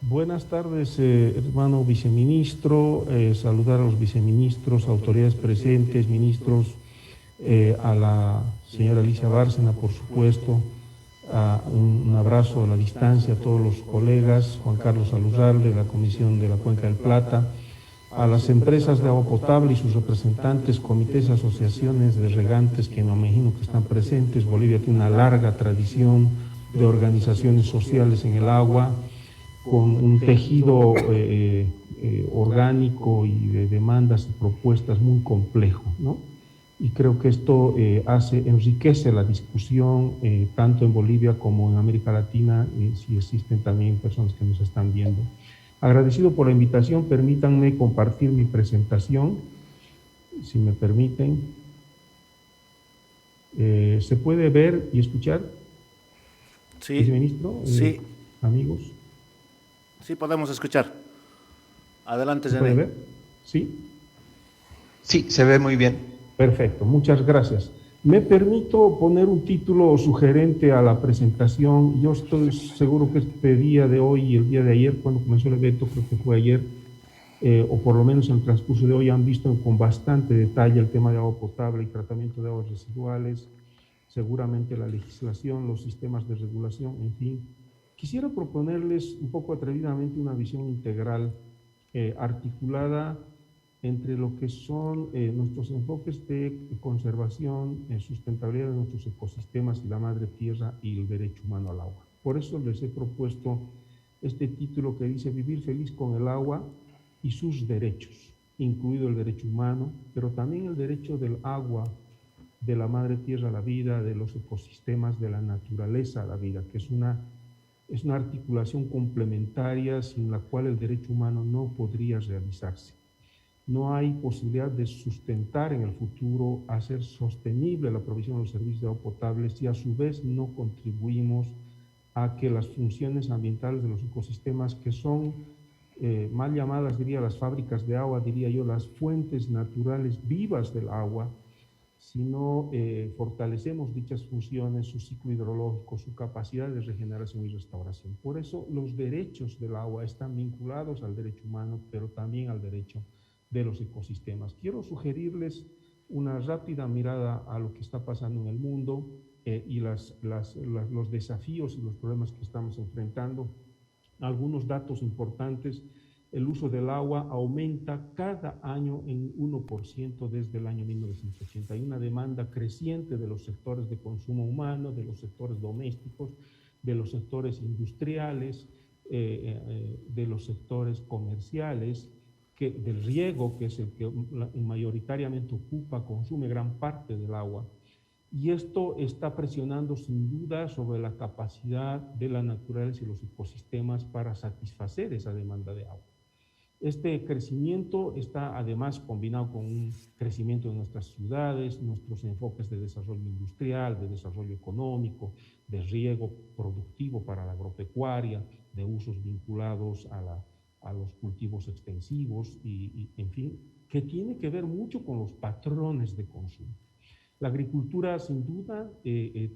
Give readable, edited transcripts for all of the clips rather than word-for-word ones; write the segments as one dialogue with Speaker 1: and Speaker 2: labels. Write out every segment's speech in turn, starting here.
Speaker 1: Buenas tardes, hermano viceministro. Saludar a los viceministros, autoridades presentes, ministros, a la señora Alicia Bárcena, por supuesto. Un abrazo a la distancia a todos los colegas, Juan Carlos Aluzarde, de la Comisión de la Cuenca del Plata, a las empresas de agua potable y sus representantes, comités, asociaciones de regantes que me imagino que están presentes. Bolivia tiene una larga tradición de organizaciones sociales en el agua, con un tejido orgánico y de demandas y propuestas muy complejo, ¿no? Y creo que esto enriquece la discusión tanto en Bolivia como en América Latina, si existen también personas que nos están viendo. Agradecido por la invitación, permítanme compartir mi presentación, si me permiten. ¿Se puede ver y escuchar?
Speaker 2: Sí,
Speaker 1: Viceministro,
Speaker 2: sí,
Speaker 1: amigos.
Speaker 2: sí podemos escuchar. Adelante,
Speaker 1: ¿Se puede
Speaker 2: Zené.
Speaker 1: ver? ¿Sí?
Speaker 3: Sí, se ve muy bien.
Speaker 1: Perfecto, muchas gracias. Me permito poner un título sugerente a la presentación. Yo estoy seguro que este día de hoy y el día de ayer, cuando comenzó el evento, creo que fue ayer, o por lo menos en el transcurso de hoy, han visto con bastante detalle el tema de agua potable y tratamiento de aguas residuales, seguramente la legislación, los sistemas de regulación, en fin. Quisiera proponerles un poco atrevidamente una visión integral, articulada entre lo que son nuestros enfoques de conservación, sustentabilidad de nuestros ecosistemas y la madre tierra y el derecho humano al agua. Por eso les he propuesto este título que dice Vivir feliz con el agua y sus derechos, incluido el derecho humano, pero también el derecho del agua, de la madre tierra a la vida, de los ecosistemas, de la naturaleza a la vida, que es una articulación complementaria sin la cual el derecho humano no podría realizarse. No hay posibilidad de sustentar en el futuro, hacer sostenible la provisión de los servicios de agua potable si a su vez no contribuimos a que las funciones ambientales de los ecosistemas, que son mal llamadas, diría, las fábricas de agua, diría yo, las fuentes naturales vivas del agua, si no fortalecemos dichas funciones, su ciclo hidrológico, su capacidad de regeneración y restauración. Por eso los derechos del agua están vinculados al derecho humano, pero también al derecho de los ecosistemas. Quiero sugerirles una rápida mirada a lo que está pasando en el mundo y los desafíos y los problemas que estamos enfrentando. Algunos datos importantes: el uso del agua aumenta cada año en 1% desde el año 1980. Hay una demanda creciente de los sectores de consumo humano, de los sectores domésticos, de los sectores industriales, de los sectores comerciales, del riego, que es el que mayoritariamente ocupa, consume gran parte del agua. Y esto está presionando sin duda sobre la capacidad de la naturaleza y los ecosistemas para satisfacer esa demanda de agua. Este crecimiento está además combinado con un crecimiento de nuestras ciudades, nuestros enfoques de desarrollo industrial, de desarrollo económico, de riego productivo para la agropecuaria, de usos vinculados a los cultivos extensivos y, en fin, que tiene que ver mucho con los patrones de consumo. La agricultura, sin duda,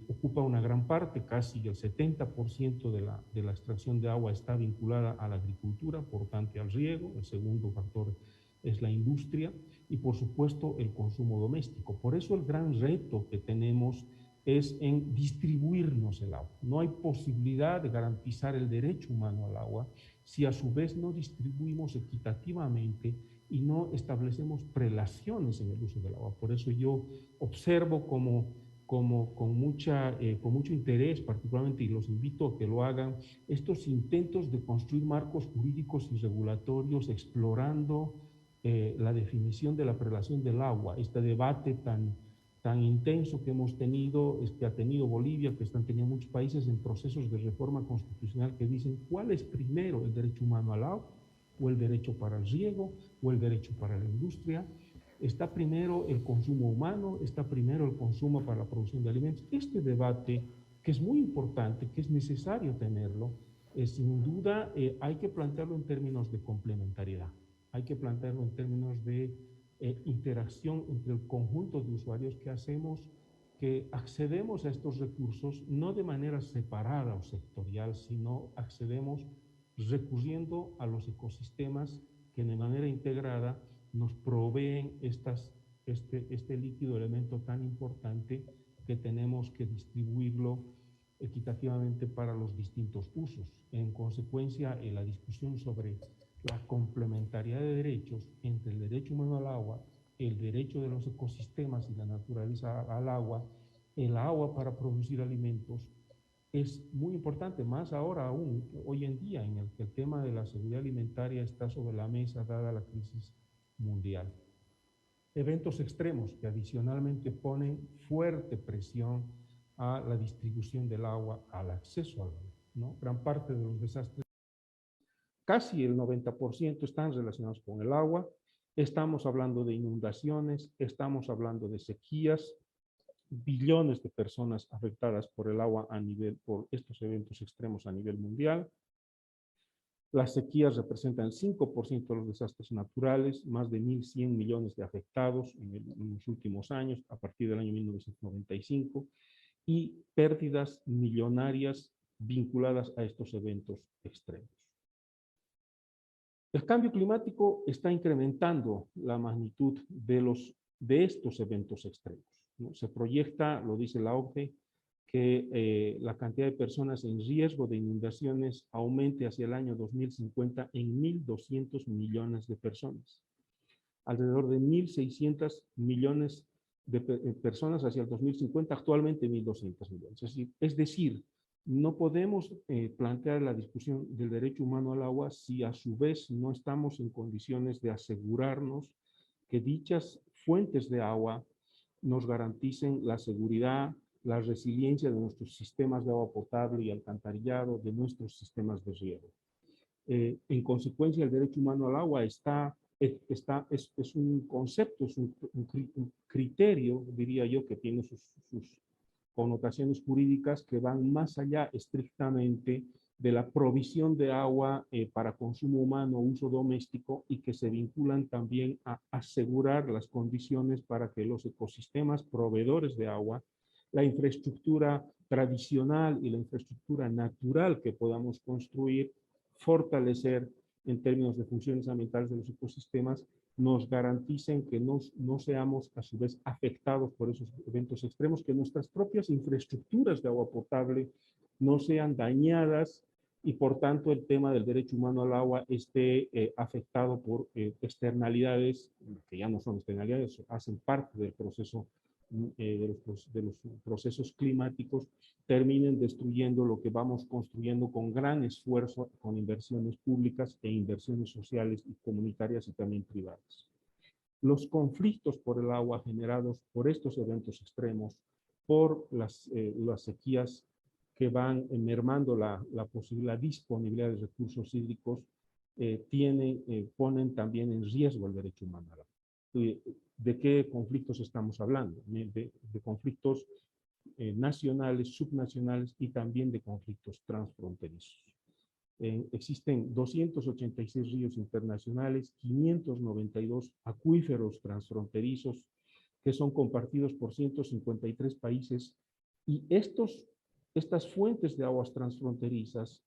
Speaker 1: ocupa una gran parte, casi el 70% de la extracción de agua está vinculada a la agricultura, por tanto al riego. El segundo factor es la industria y, por supuesto, el consumo doméstico. Por eso el gran reto que tenemos es en distribuirnos el agua. No hay posibilidad de garantizar el derecho humano al agua si a su vez no distribuimos equitativamente y no establecemos prelaciones en el uso del agua. Por eso yo observo con mucho interés, particularmente, y los invito a que lo hagan, estos intentos de construir marcos jurídicos y regulatorios explorando la definición de la prelación del agua. Este debate tan intenso que hemos tenido, que ha tenido Bolivia, que están teniendo muchos países en procesos de reforma constitucional, que dicen cuál es primero, el derecho humano al agua o el derecho para el riego o el derecho para la industria. Está primero el consumo humano, está primero el consumo para la producción de alimentos. Este debate, que es muy importante, que es necesario tenerlo, sin duda hay que plantearlo en términos de complementariedad, hay que plantearlo en términos de interacción entre el conjunto de usuarios que hacemos, que accedemos a estos recursos no de manera separada o sectorial, sino accedemos recurriendo a los ecosistemas que de manera integrada nos proveen este líquido elemento tan importante que tenemos que distribuirlo equitativamente para los distintos usos. En consecuencia, en la discusión sobre la complementariedad de derechos entre el derecho humano al agua, el derecho de los ecosistemas y la naturaleza al agua, el agua para producir alimentos, es muy importante, más ahora aún, hoy en día, en el que el tema de la seguridad alimentaria está sobre la mesa dada la crisis mundial. Eventos extremos que adicionalmente ponen fuerte presión a la distribución del agua, al acceso al agua, ¿no? Gran parte de los desastres, casi el 90% están relacionados con el agua. Estamos hablando de inundaciones, estamos hablando de sequías, billones de personas afectadas por el agua por estos eventos extremos a nivel mundial. Las sequías representan el 5% de los desastres naturales, más de 1.100 millones de afectados en los últimos años, a partir del año 1995, y pérdidas millonarias vinculadas a estos eventos extremos. El cambio climático está incrementando la magnitud de estos eventos extremos, ¿no? Se proyecta, lo dice la OCDE, que la cantidad de personas en riesgo de inundaciones aumente hacia el año 2050 en 1.200 millones de personas. Alrededor de 1.600 millones de personas hacia el 2050, actualmente 1.200 millones. Es decir, no podemos plantear la discusión del derecho humano al agua si a su vez no estamos en condiciones de asegurarnos que dichas fuentes de agua nos garanticen la seguridad, la resiliencia de nuestros sistemas de agua potable y alcantarillado, de nuestros sistemas de riego. En consecuencia, el derecho humano al agua es un concepto, es un criterio, diría yo, que tiene sus connotaciones jurídicas que van más allá estrictamente de la provisión de agua para consumo humano, uso doméstico, y que se vinculan también a asegurar las condiciones para que los ecosistemas proveedores de agua, la infraestructura tradicional y la infraestructura natural que podamos construir, fortalecer en términos de funciones ambientales de los ecosistemas, nos garanticen que no seamos a su vez afectados por esos eventos extremos, que nuestras propias infraestructuras de agua potable no sean dañadas y por tanto el tema del derecho humano al agua esté afectado por externalidades, que ya no son externalidades, hacen parte del proceso de los procesos climáticos, terminen destruyendo lo que vamos construyendo con gran esfuerzo, con inversiones públicas e inversiones sociales y comunitarias y también privadas. Los conflictos por el agua generados por estos eventos extremos, por las sequías que van mermando la disponibilidad de recursos hídricos, ponen también en riesgo el derecho humano al agua. ¿De qué conflictos estamos hablando? De conflictos nacionales, subnacionales y también de conflictos transfronterizos. Existen 286 ríos internacionales, 592 acuíferos transfronterizos que son compartidos por 153 países y estas fuentes de aguas transfronterizas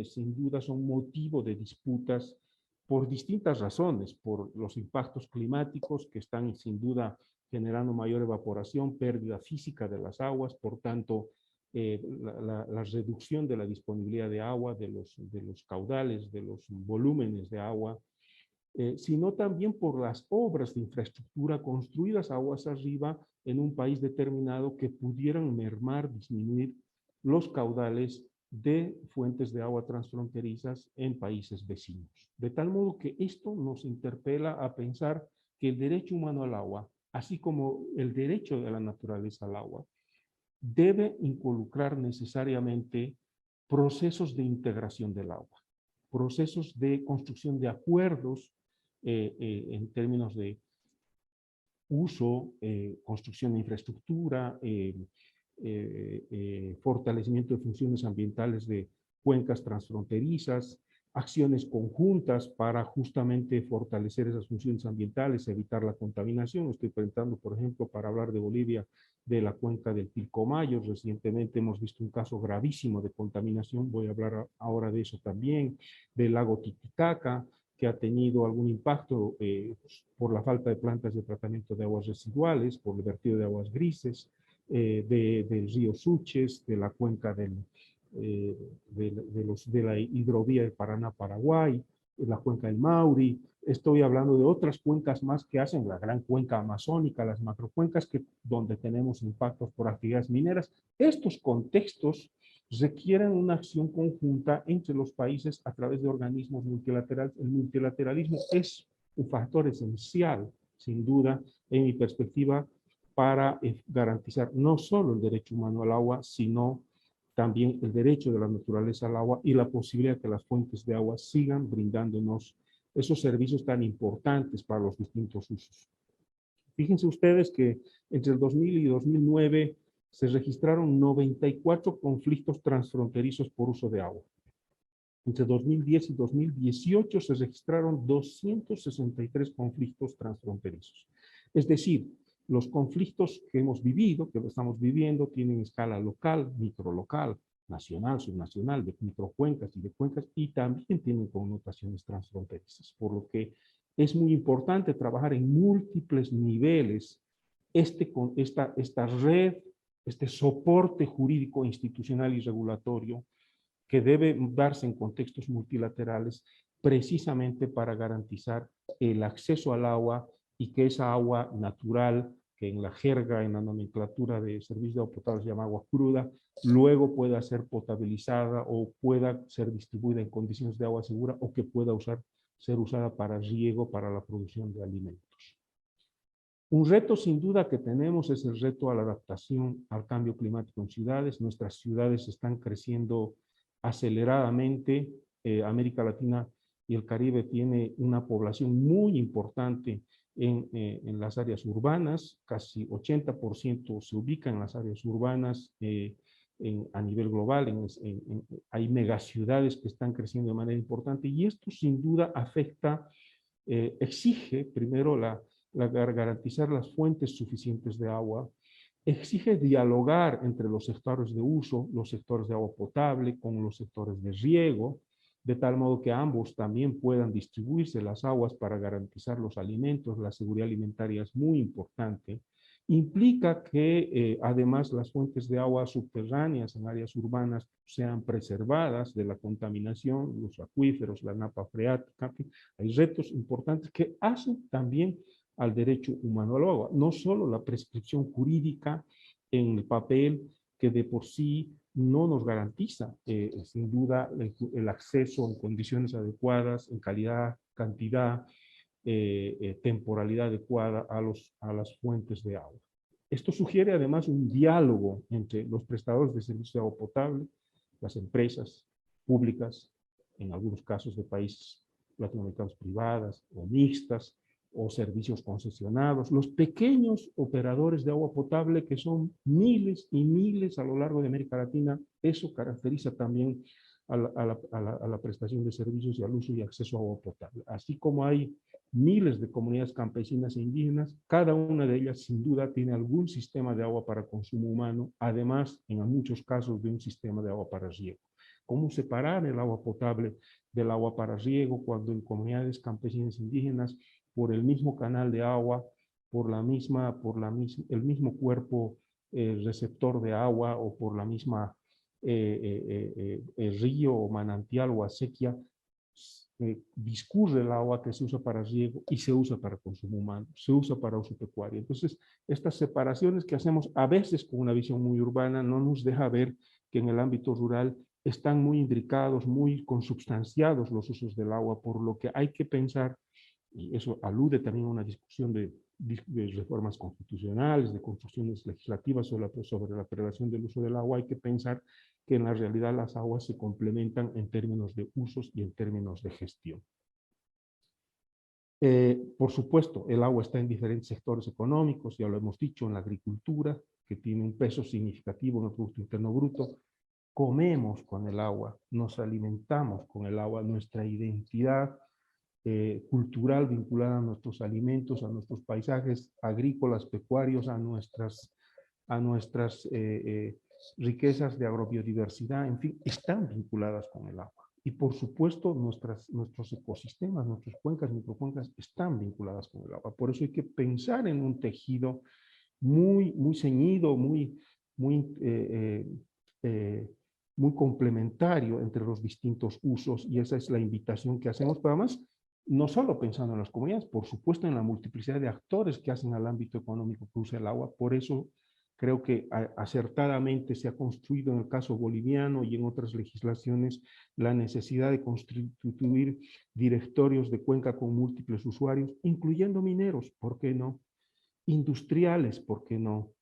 Speaker 1: sin duda son motivo de disputas por distintas razones, por los impactos climáticos que están sin duda generando mayor evaporación, pérdida física de las aguas, por tanto, la reducción de la disponibilidad de agua, de los caudales, de los volúmenes de agua, sino también por las obras de infraestructura construidas aguas arriba en un país determinado que pudieran mermar, disminuir los caudales de fuentes de agua transfronterizas en países vecinos. De tal modo que esto nos interpela a pensar que el derecho humano al agua, así como el derecho de la naturaleza al agua, debe involucrar necesariamente procesos de integración del agua, procesos de construcción de acuerdos en términos de uso, construcción de infraestructura, fortalecimiento de funciones ambientales de cuencas transfronterizas, acciones conjuntas para justamente fortalecer esas funciones ambientales, evitar la contaminación. Estoy pensando, por ejemplo, para hablar de Bolivia, de la cuenca del Pilcomayo. Recientemente hemos visto un caso gravísimo de contaminación, voy a hablar ahora de eso también, del lago Titicaca, que ha tenido algún impacto por la falta de plantas de tratamiento de aguas residuales, por el vertido de aguas grises, del río Suches, de la cuenca de la hidrovía de Paraná-Paraguay, la cuenca del Mauri. Estoy hablando de otras cuencas más que hacen la gran cuenca amazónica, las macrocuencas donde tenemos impactos por actividades mineras. Estos contextos requieren una acción conjunta entre los países a través de organismos multilaterales. El multilateralismo es un factor esencial, sin duda, en mi perspectiva, para garantizar no solo el derecho humano al agua, sino también el derecho de la naturaleza al agua y la posibilidad de que las fuentes de agua sigan brindándonos esos servicios tan importantes para los distintos usos. Fíjense ustedes que entre el 2000 y 2009 se registraron 94 conflictos transfronterizos por uso de agua. Entre 2010 y 2018 se registraron 263 conflictos transfronterizos. Es decir, los conflictos que hemos vivido, que lo estamos viviendo, tienen escala local, microlocal, nacional, subnacional, de microcuencas y de cuencas, y también tienen connotaciones transfronterizas, por lo que es muy importante trabajar en múltiples niveles esta red, este soporte jurídico, institucional y regulatorio que debe darse en contextos multilaterales precisamente para garantizar el acceso al agua y que esa agua natural, que en la jerga, en la nomenclatura de servicios de agua potable se llama agua cruda, luego pueda ser potabilizada o pueda ser distribuida en condiciones de agua segura o que pueda ser usada para riego, para la producción de alimentos. Un reto sin duda que tenemos es el reto a la adaptación al cambio climático en ciudades. Nuestras ciudades están creciendo aceleradamente. América Latina y el Caribe tiene una población muy importante en las áreas urbanas, casi 80% se ubica en las áreas urbanas a nivel global, hay megaciudades que están creciendo de manera importante y esto sin duda afecta, exige primero garantizar las fuentes suficientes de agua, exige dialogar entre los sectores de uso, los sectores de agua potable con los sectores de riego, de tal modo que ambos también puedan distribuirse las aguas para garantizar los alimentos. La seguridad alimentaria es muy importante. Implica que además las fuentes de agua subterráneas en áreas urbanas sean preservadas de la contaminación, los acuíferos, la napa freática. Hay retos importantes que hacen también al derecho humano al agua, no solo la prescripción jurídica en el papel que de por sí no nos garantiza, sin duda, el acceso en condiciones adecuadas, en calidad, cantidad, temporalidad adecuada a las fuentes de agua. Esto sugiere además un diálogo entre los prestadores de servicios de agua potable, las empresas públicas, en algunos casos de países latinoamericanos privadas o mixtas, o servicios concesionados, los pequeños operadores de agua potable que son miles y miles a lo largo de América Latina. Eso caracteriza también a la prestación de servicios y al uso y acceso a agua potable. Así como hay miles de comunidades campesinas e indígenas, cada una de ellas sin duda tiene algún sistema de agua para consumo humano, además en muchos casos de un sistema de agua para riego. ¿Cómo separar el agua potable del agua para riego cuando en comunidades campesinas e indígenas por el mismo canal de agua, el mismo cuerpo receptor de agua o por la misma río o manantial o acequia, discurre el agua que se usa para riego y se usa para consumo humano, se usa para uso pecuario. Entonces, estas separaciones que hacemos a veces con una visión muy urbana no nos deja ver que en el ámbito rural están muy imbricados, muy consubstanciados los usos del agua, por lo que hay que pensar, y eso alude también a una discusión de reformas constitucionales, de construcciones legislativas sobre la prevención del uso del agua, hay que pensar que en la realidad las aguas se complementan en términos de usos y en términos de gestión. Por supuesto, el agua está en diferentes sectores económicos, ya lo hemos dicho, en la agricultura, que tiene un peso significativo en el Producto Interno Bruto. Comemos con el agua, nos alimentamos con el agua, nuestra identidad cultural vinculada a nuestros alimentos, a nuestros paisajes agrícolas, pecuarios, a a nuestras riquezas de agrobiodiversidad, en fin, están vinculadas con el agua. Y por supuesto, nuestros ecosistemas, nuestras cuencas, microcuencas, están vinculadas con el agua. Por eso hay que pensar en un tejido muy ceñido, muy, muy complementario entre los distintos usos, y esa es la invitación que hacemos, pero además, no solo pensando en las comunidades, por supuesto en la multiplicidad de actores que hacen al ámbito económico que usa el agua. Por eso creo que acertadamente se ha construido en el caso boliviano y en otras legislaciones la necesidad de constituir directorios de cuenca con múltiples usuarios, incluyendo mineros, ¿por qué no? Industriales, ¿por qué no?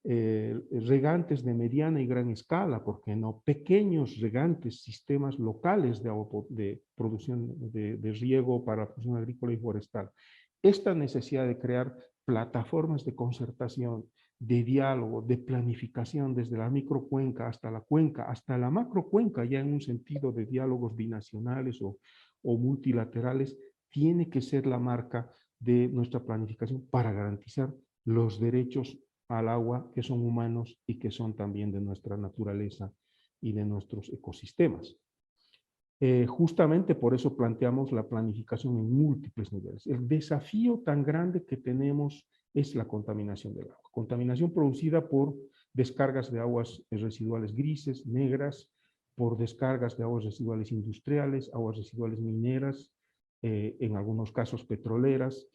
Speaker 1: Regantes de mediana y gran escala, ¿por qué no? Pequeños regantes, sistemas locales de producción de riego para producción agrícola y forestal. Esta necesidad de crear plataformas de concertación, de diálogo, de planificación desde la microcuenca hasta la macrocuenca, ya en un sentido de diálogos binacionales o multilaterales, tiene que ser la marca de nuestra planificación para garantizar los derechos al agua que son humanos y que son también de nuestra naturaleza y de nuestros ecosistemas. Justamente por eso planteamos la planificación en múltiples niveles. El desafío tan grande que tenemos es la contaminación del agua. Contaminación producida por descargas de aguas residuales grises, negras, por descargas de aguas residuales industriales, aguas residuales mineras, en algunos casos petroleras,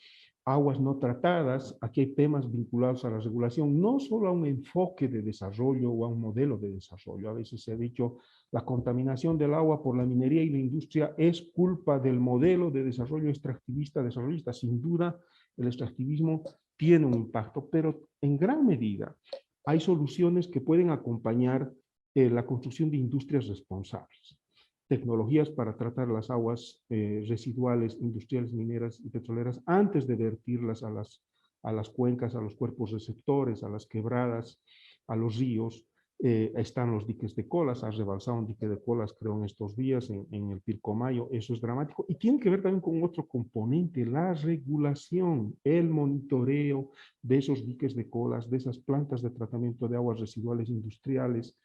Speaker 1: aguas no tratadas. Aquí hay temas vinculados a la regulación, no solo a un enfoque de desarrollo o a un modelo de desarrollo. A veces se ha dicho, la contaminación del agua por la minería y la industria es culpa del modelo de desarrollo extractivista, desarrollista. Sin duda, el extractivismo tiene un impacto, pero en gran medida hay soluciones que pueden acompañar la construcción de industrias responsables. Tecnologías para tratar las aguas residuales, industriales, mineras y petroleras antes de vertirlas a las cuencas, a los cuerpos receptores, a las quebradas, a los ríos. Están los diques de colas, ha rebalsado un dique de colas, creo, en estos días, en el Pilcomayo. Eso es dramático. Y tiene que ver también con otro componente, la regulación, el monitoreo de esos diques de colas, de esas plantas de tratamiento de aguas residuales industriales,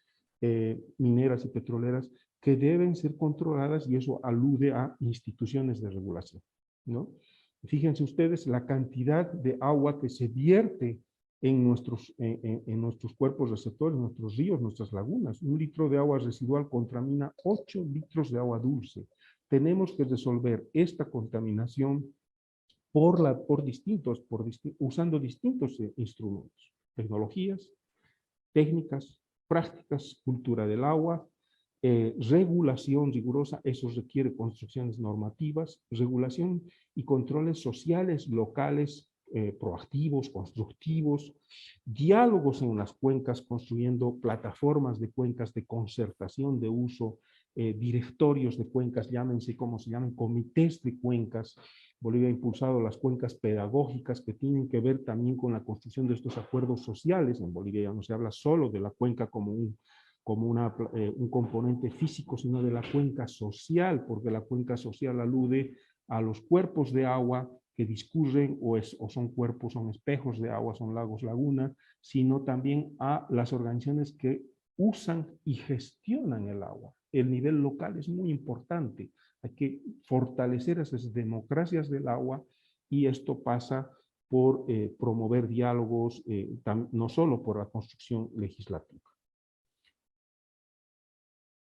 Speaker 1: mineras y petroleras, que deben ser controladas, y eso alude a instituciones de regulación, ¿no? Fíjense ustedes la cantidad de agua que se vierte en nuestros cuerpos receptores, nuestros ríos, nuestras lagunas. 1 litro de agua residual contamina 8 litros de agua dulce. Tenemos que resolver esta contaminación usando distintos instrumentos, tecnologías, técnicas, prácticas, cultura del agua, regulación rigurosa. Eso requiere construcciones normativas, regulación y controles sociales, locales, proactivos, constructivos, diálogos en las cuencas, construyendo plataformas de cuencas de concertación de uso, directorios de cuencas, llámense como se llamen, comités de cuencas. Bolivia ha impulsado las cuencas pedagógicas, que tienen que ver también con la construcción de estos acuerdos sociales. En Bolivia ya no se habla solo de la cuenca como un componente físico, sino de la cuenca social, porque la cuenca social alude a los cuerpos de agua que discurren o son cuerpos, son espejos de agua, son lagos, lagunas, sino también a las organizaciones que usan y gestionan el agua. El nivel local es muy importante. Hay que fortalecer esas democracias del agua, y esto pasa por promover diálogos, no solo por la construcción legislativa.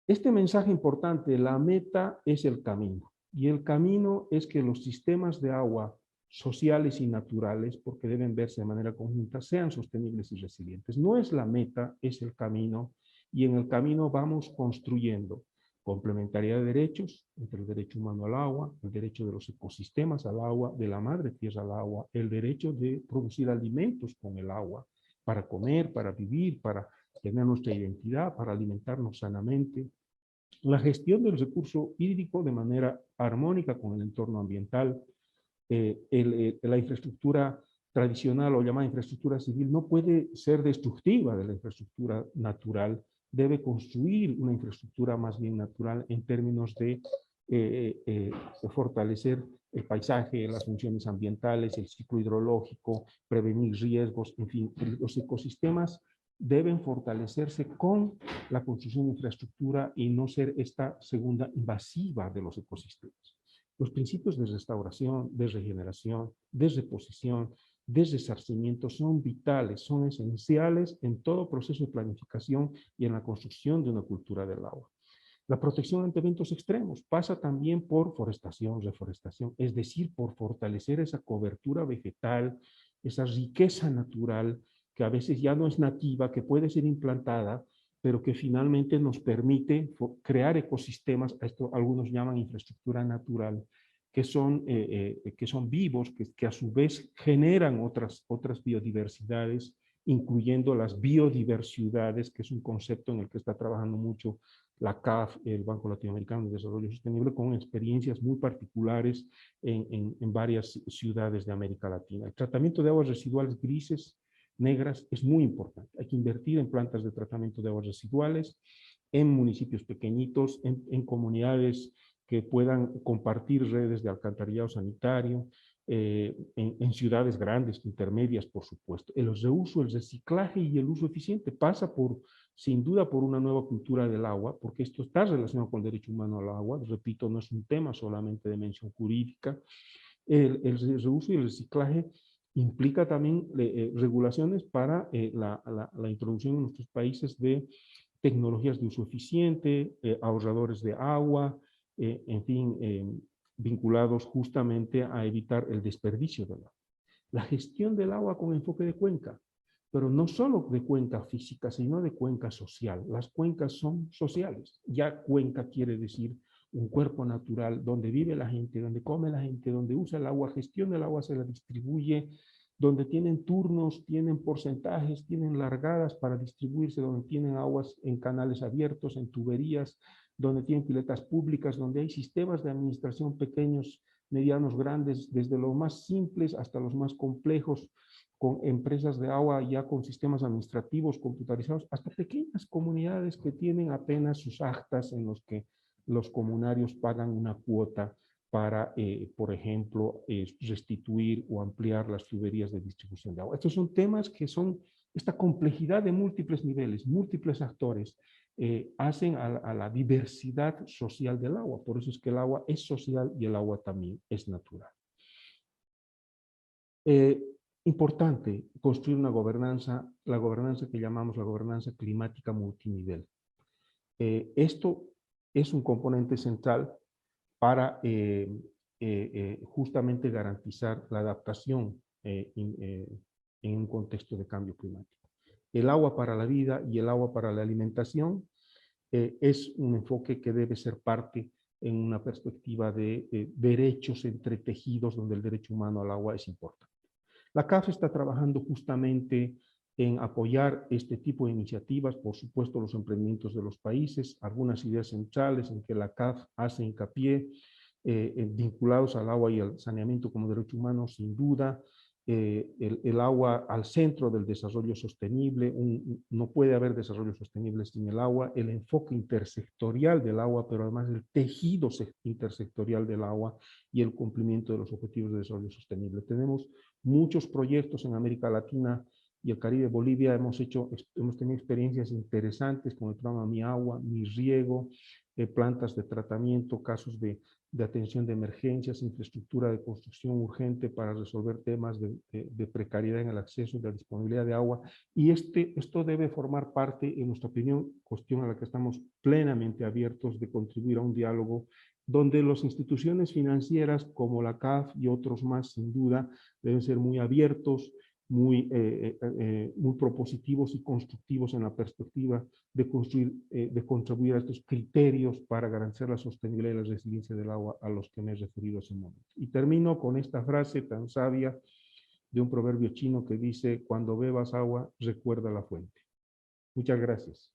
Speaker 1: Este mensaje importante, la meta es el camino, y el camino es que los sistemas de agua sociales y naturales, porque deben verse de manera conjunta, sean sostenibles y resilientes. No es la meta, es el camino, y en el camino vamos construyendo complementariedad de derechos entre el derecho humano al agua, el derecho de los ecosistemas al agua, de la madre tierra al agua, el derecho de producir alimentos con el agua, para comer, para vivir, para tener nuestra identidad, para alimentarnos sanamente, la gestión del recurso hídrico de manera armónica con el entorno ambiental. La infraestructura tradicional o llamada infraestructura civil no puede ser destructiva de la infraestructura natural, debe construir una infraestructura más bien natural en términos de fortalecer el paisaje, las funciones ambientales, el ciclo hidrológico, prevenir riesgos, en fin, los ecosistemas deben fortalecerse con la construcción de infraestructura y no ser esta segunda invasiva de los ecosistemas. Los principios de restauración, de regeneración, de reposición, de resarcimiento son vitales, son esenciales en todo proceso de planificación y en la construcción de una cultura del agua. La protección ante eventos extremos pasa también por forestación, reforestación, es decir, por fortalecer esa cobertura vegetal, esa riqueza natural que a veces ya no es nativa, que puede ser implantada, pero que finalmente nos permite crear ecosistemas, esto algunos llaman infraestructura natural, que son vivos, que a su vez generan otras biodiversidades, incluyendo las biodiversidades, que es un concepto en el que está trabajando mucho la CAF, el Banco Latinoamericano de Desarrollo Sostenible, con experiencias muy particulares en varias ciudades de América Latina. El tratamiento de aguas residuales grises, negras, es muy importante. Hay que invertir en plantas de tratamiento de aguas residuales, en municipios pequeñitos, en comunidades que puedan compartir redes de alcantarillado sanitario, en ciudades grandes, intermedias, por supuesto. El reuso, el reciclaje y el uso eficiente pasa sin duda por una nueva cultura del agua, porque esto está relacionado con el derecho humano al agua. Repito, no es un tema solamente de mención jurídica. El reuso y el reciclaje implica también regulaciones para la introducción en nuestros países de tecnologías de uso eficiente, ahorradores de agua, en fin, vinculados justamente a evitar el desperdicio del agua. La gestión del agua con enfoque de cuenca, pero no solo de cuenca física, sino de cuenca social. Las cuencas son sociales. Ya cuenca quiere decir un cuerpo natural donde vive la gente, donde come la gente, donde usa el agua, gestiona el agua, se la distribuye, donde tienen turnos, tienen porcentajes, tienen largadas para distribuirse, donde tienen aguas en canales abiertos, en tuberías, donde tienen piletas públicas, donde hay sistemas de administración pequeños, medianos, grandes, desde los más simples hasta los más complejos, con empresas de agua ya con sistemas administrativos computarizados, hasta pequeñas comunidades que tienen apenas sus actas en los que los comunarios pagan una cuota para, por ejemplo, restituir o ampliar las tuberías de distribución de agua. Estos son temas que son esta complejidad de múltiples niveles, múltiples actores, hacen a la diversidad social del agua. Por eso es que el agua es social y el agua también es natural. Importante construir una gobernanza, la gobernanza que llamamos la gobernanza climática multinivel. Esto es un componente central para justamente garantizar la adaptación en un contexto de cambio climático. El agua para la vida y el agua para la alimentación es un enfoque que debe ser parte en una perspectiva de derechos entretejidos, donde el derecho humano al agua es importante. La CAF está trabajando justamente en apoyar este tipo de iniciativas, por supuesto los emprendimientos de los países, algunas ideas centrales en que la CAF hace hincapié, vinculados al agua y al saneamiento como derecho humano, sin duda, el agua al centro del desarrollo sostenible, no puede haber desarrollo sostenible sin el agua, el enfoque intersectorial del agua, pero además el tejido intersectorial del agua y el cumplimiento de los objetivos de desarrollo sostenible. Tenemos muchos proyectos en América Latina y el Caribe. Bolivia hemos tenido experiencias interesantes con el programa Mi Agua, Mi Riego, plantas de tratamiento, casos de atención de emergencias, infraestructura de construcción urgente para resolver temas de precariedad en el acceso y la disponibilidad de agua. Y esto debe formar parte, en nuestra opinión, cuestión a la que estamos plenamente abiertos de contribuir a un diálogo donde las instituciones financieras como la CAF y otros más, sin duda, deben ser muy abiertos, muy propositivos y constructivos en la perspectiva de contribuir a estos criterios para garantizar la sostenibilidad y la resiliencia del agua a los que me he referido hace un momento. Y termino con esta frase tan sabia de un proverbio chino que dice: cuando bebas agua, recuerda la fuente. Muchas gracias.